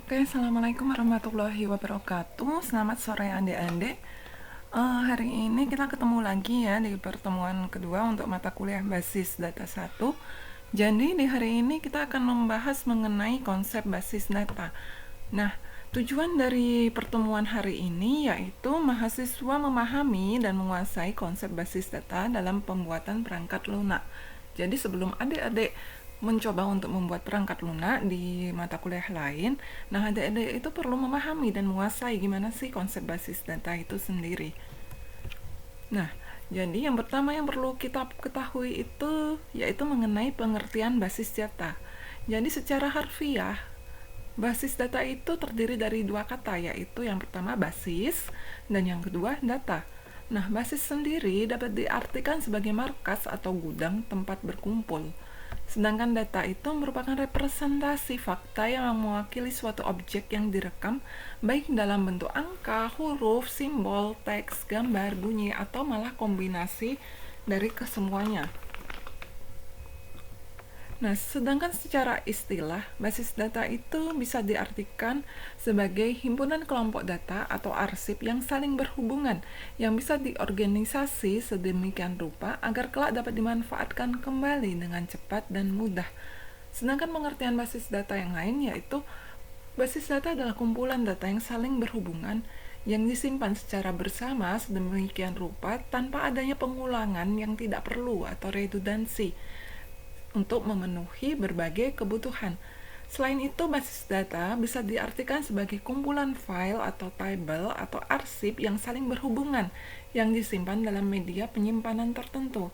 Oke, Assalamualaikum warahmatullahi wabarakatuh. Selamat sore adik-adik. Hari ini kita ketemu lagi ya di pertemuan kedua untuk mata kuliah basis data 1. Jadi di hari ini kita akan membahas mengenai konsep basis data. Nah, tujuan dari pertemuan hari ini yaitu mahasiswa memahami dan menguasai konsep basis data dalam pembuatan perangkat lunak. Jadi sebelum adik-adik mencoba untuk membuat perangkat lunak di mata kuliah lain, nah adik-adik itu perlu memahami dan menguasai gimana sih konsep basis data itu sendiri. Nah, jadi yang pertama yang perlu kita ketahui itu yaitu mengenai pengertian basis data. Jadi secara harfiah, basis data itu terdiri dari dua kata, yaitu yang pertama basis dan yang kedua data. Nah, basis sendiri dapat diartikan sebagai markas atau gudang tempat berkumpul. Sedangkan data itu merupakan representasi fakta yang mewakili suatu objek yang direkam, baik dalam bentuk angka, huruf, simbol, teks, gambar, bunyi, atau malah kombinasi dari kesemuanya. Nah, sedangkan secara istilah, basis data itu bisa diartikan sebagai himpunan kelompok data atau arsip yang saling berhubungan, yang bisa diorganisasi sedemikian rupa agar kelak dapat dimanfaatkan kembali dengan cepat dan mudah. Sedangkan pengertian basis data yang lain yaitu basis data adalah kumpulan data yang saling berhubungan yang disimpan secara bersama sedemikian rupa tanpa adanya pengulangan yang tidak perlu atau redundansi untuk memenuhi berbagai kebutuhan. Selain itu, basis data bisa diartikan sebagai kumpulan file atau table atau arsip yang saling berhubungan yang disimpan dalam media penyimpanan tertentu.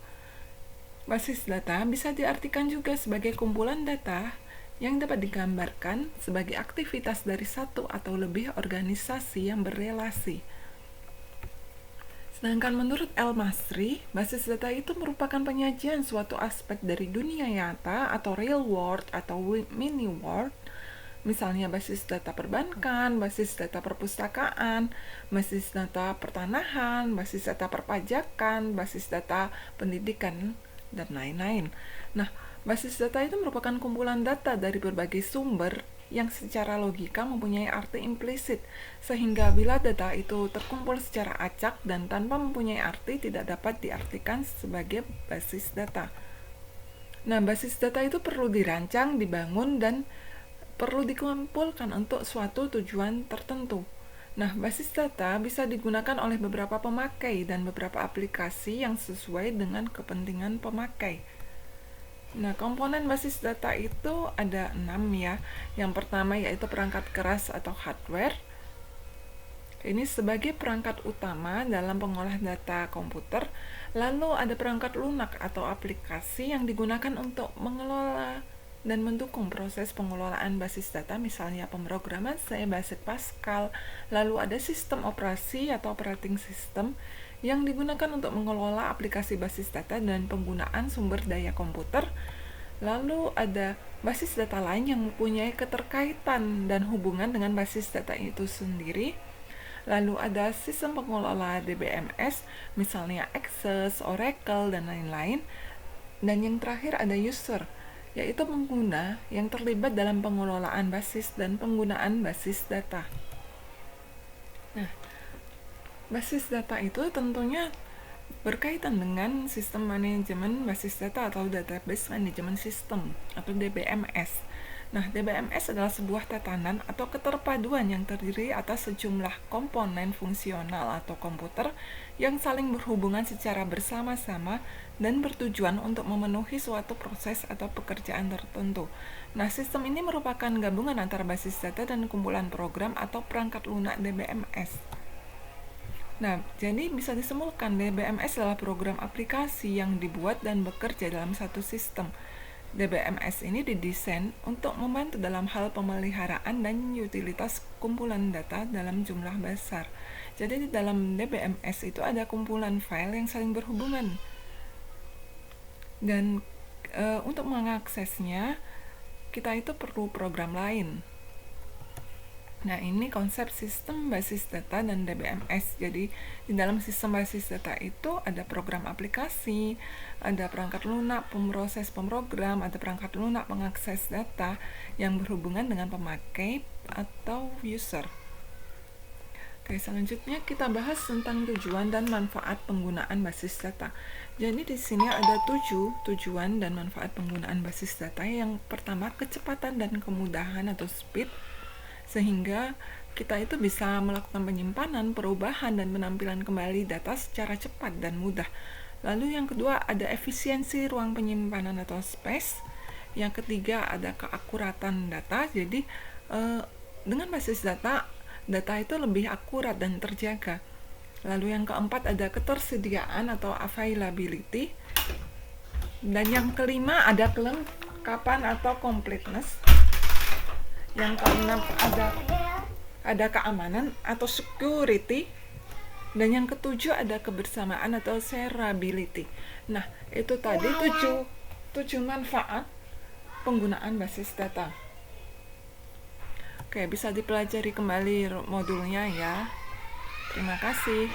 Basis data bisa diartikan juga sebagai kumpulan data yang dapat digambarkan sebagai aktivitas dari satu atau lebih organisasi yang berelasi. Sedangkan menurut El-Masri, basis data itu merupakan penyajian suatu aspek dari dunia nyata atau real world atau mini world. Misalnya basis data perbankan, basis data perpustakaan, basis data pertanahan, basis data perpajakan, basis data pendidikan, dan lain-lain. Nah, basis data itu merupakan kumpulan data dari berbagai sumber yang secara logika mempunyai arti implisit, sehingga bila data itu terkumpul secara acak dan tanpa mempunyai arti tidak dapat diartikan sebagai basis data. Nah, basis data itu perlu dirancang, dibangun, dan perlu dikumpulkan untuk suatu tujuan tertentu. Nah, basis data bisa digunakan oleh beberapa pemakai dan beberapa aplikasi yang sesuai dengan kepentingan pemakai. Nah, komponen basis data itu ada 6 ya. Yang pertama yaitu perangkat keras atau hardware. Ini sebagai perangkat utama dalam pengolah data komputer. Lalu ada perangkat lunak atau aplikasi yang digunakan untuk mengelola dan mendukung proses pengelolaan basis data, misalnya pemrograman C, Basic Pascal. Lalu ada sistem operasi atau operating system yang digunakan untuk mengelola aplikasi basis data dan penggunaan sumber daya komputer. Lalu ada basis data lain yang mempunyai keterkaitan dan hubungan dengan basis data itu sendiri. Lalu ada sistem pengelola DBMS, misalnya Access, Oracle, dan lain-lain. Dan yang terakhir ada user, yaitu pengguna yang terlibat dalam pengelolaan basis dan penggunaan basis data. Nah, basis data itu tentunya berkaitan dengan sistem manajemen basis data atau database management system atau DBMS. Nah, DBMS adalah sebuah tatanan atau keterpaduan yang terdiri atas sejumlah komponen fungsional atau komputer yang saling berhubungan secara bersama-sama dan bertujuan untuk memenuhi suatu proses atau pekerjaan tertentu. Nah, sistem ini merupakan gabungan antara basis data dan kumpulan program atau perangkat lunak DBMS. Nah, jadi bisa disimpulkan DBMS adalah program aplikasi yang dibuat dan bekerja dalam satu sistem. DBMS ini didesain untuk membantu dalam hal pemeliharaan dan utilitas kumpulan data dalam jumlah besar. Jadi di dalam DBMS itu ada kumpulan file yang saling berhubungan. Dan untuk mengaksesnya, kita itu perlu program lain. Nah, ini konsep sistem basis data dan DBMS. Jadi, di dalam sistem basis data itu ada program aplikasi, ada perangkat lunak pemroses pemrogram, ada perangkat lunak pengakses data yang berhubungan dengan pemakai atau user. Oke, selanjutnya kita bahas tentang tujuan dan manfaat penggunaan basis data. Jadi di sini ada 7 tujuan dan manfaat penggunaan basis data. Yang pertama, kecepatan dan kemudahan atau speed, sehingga kita itu bisa melakukan penyimpanan, perubahan, dan penampilan kembali data secara cepat dan mudah. Lalu yang kedua, ada efisiensi ruang penyimpanan atau space. Yang ketiga, ada keakuratan data. Jadi dengan basis data itu lebih akurat dan terjaga. Lalu yang keempat, ada ketersediaan atau availability. Dan yang kelima, ada kelengkapan atau completeness. Yang keenam, ada keamanan atau security. Dan yang ketujuh, ada kebersamaan atau shareability. Nah, itu tadi tujuh manfaat penggunaan basis data. Oke, bisa dipelajari kembali modulnya ya. Terima kasih.